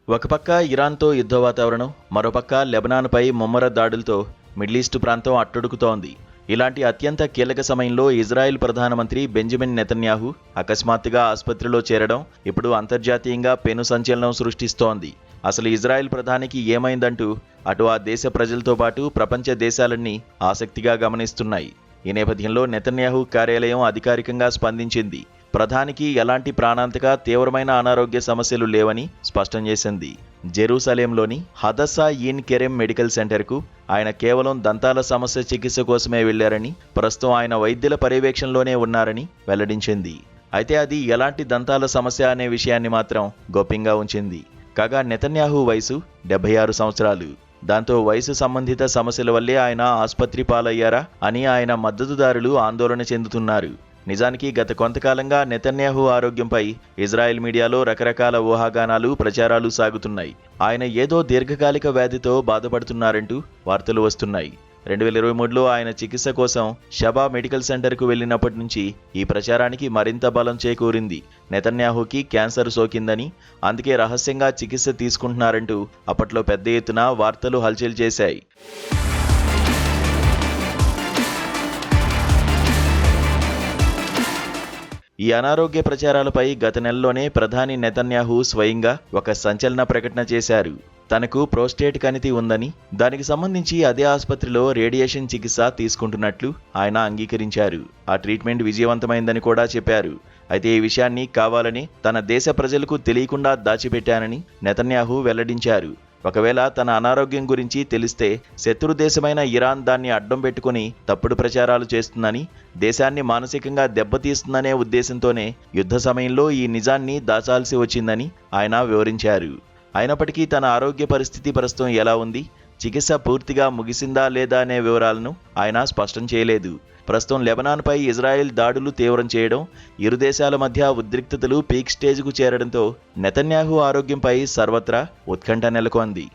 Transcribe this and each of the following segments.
ఒక పక్క ఇరాన్తో యుద్ధ వాతావరణం, మరోపక్క లెబనాన్పై ముమ్మర దాడులతో మిడిలీస్టు ప్రాంతం అట్టుడుకుతోంది. ఇలాంటి అత్యంత కీలక సమయంలో ఇజ్రాయెల్ ప్రధానమంత్రి బెంజమిన్ నెతన్యాహు అకస్మాత్తుగా ఆసుపత్రిలో చేరడం ఇప్పుడు అంతర్జాతీయంగా పెను సంచలనం సృష్టిస్తోంది. అసలు ఇజ్రాయెల్ ప్రధానికి ఏమైందంటూ అటు ఆ దేశ ప్రజలతో పాటు ప్రపంచ దేశాలన్నీ ఆసక్తిగా గమనిస్తున్నాయి. ఈ నేపథ్యంలో నెతన్యాహు కార్యాలయం అధికారికంగా స్పందించింది. ప్రధానికి ఎలాంటి ప్రాణాంతక తీవ్రమైన అనారోగ్య సమస్యలు లేవని స్పష్టం చేసింది. జెరూసలేంలోని హదస్సా ఈన్ కెరెం మెడికల్ సెంటర్కు ఆయన కేవలం దంతాల సమస్య చికిత్స కోసమే వెళ్లారని, ప్రస్తుతం ఆయన వైద్యుల పర్యవేక్షణలోనే ఉన్నారని వెల్లడించింది. అయితే అది ఎలాంటి దంతాల సమస్య అనే విషయాన్ని మాత్రం గోప్యంగా ఉంచింది. కాగా నెతన్యాహు వయసు 76 సంవత్సరాలు. దాంతో వయసు సంబంధిత సమస్యల వల్లే ఆయన ఆసుపత్రి పాలయ్యారా అని ఆయన మద్దతుదారులు ఆందోళన చెందుతున్నారు. నిజానికి గత కొంతకాలంగా నెతన్యాహు ఆరోగ్యంపై ఇజ్రాయెల్ మీడియాలో రకరకాల ఊహాగానాలు, ప్రచారాలు సాగుతున్నాయి. ఆయన ఏదో దీర్ఘకాలిక వ్యాధితో బాధపడుతున్నారంటూ వార్తలు వస్తున్నాయి. 2023లో ఆయన చికిత్స కోసం షబా మెడికల్ సెంటర్కు వెళ్లినప్పటి నుంచి ఈ ప్రచారానికి మరింత బలం చేకూరింది. నెతన్యాహుకి క్యాన్సర్ సోకిందని, అందుకే రహస్యంగా చికిత్స తీసుకుంటున్నారంటూ అప్పట్లో పెద్ద ఎత్తున వార్తలు హల్చల్ చేశాయి. ఈ అనారోగ్య ప్రచారాలపై గత నెలలోనే ప్రధాని నెతన్యాహు స్వయంగా ఒక సంచలన ప్రకటన చేశారు. తనకు ప్రోస్టేట్ కణితి ఉందని, దానికి సంబంధించి అదే ఆసుపత్రిలో రేడియేషన్ చికిత్స తీసుకుంటున్నట్లు ఆయన అంగీకరించారు. ఆ ట్రీట్మెంట్ విజయవంతమైందని కూడా చెప్పారు. అయితే ఈ విషయాన్ని కావాలని తన దేశ ప్రజలకు తెలియకుండా దాచిపెట్టానని నెతన్యాహు వెల్లడించారు. ఒకవేళ తన అనారోగ్యం గురించి తెలిస్తే శత్రు దేశమైన ఇరాన్ దాన్ని అడ్డం పెట్టుకుని తప్పుడు ప్రచారాలు చేస్తుందని, దేశాన్ని మానసికంగా దెబ్బతీస్తుందనే ఉద్దేశంతోనే యుద్ధ సమయంలో ఈ నిజాన్ని దాచాల్సి వచ్చిందని ఆయన వివరించారు. అయినప్పటికీ తన ఆరోగ్య పరిస్థితి ప్రస్తుతం ఎలా ఉంది, చికిత్స పూర్తిగా ముగిసిందా లేదా అనే వివరాలను ఆయన స్పష్టం చేయలేదు. ప్రస్తుతం లెబనాన్పై ఇజ్రాయెల్ దాడులు తీవ్రం చేయడం, ఇరు దేశాల మధ్య ఉద్రిక్తతలు పీక్ స్టేజ్కు చేరడంతో నెతన్యాహు ఆరోగ్యంపై సర్వత్రా ఉత్కంఠ నెలకొంది.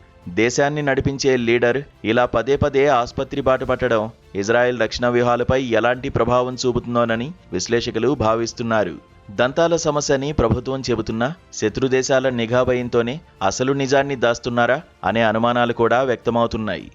దేశాన్ని నడిపించే లీడర్ ఇలా పదే పదే ఆసుపత్రి బాట పట్టడం ఇజ్రాయెల్ రక్షణ వ్యూహాలపై ఎలాంటి ప్రభావం చూపుతుందోనని విశ్లేషకులు భావిస్తున్నారు. దంతాల సమస్యని ప్రభుత్వం చెబుతున్నా శత్రు దేశాల నిఘా భయంతోనే అసలు నిజాన్ని దాస్తున్నారా అనే అనుమానాలు కూడా వ్యక్తమవుతున్నాయి.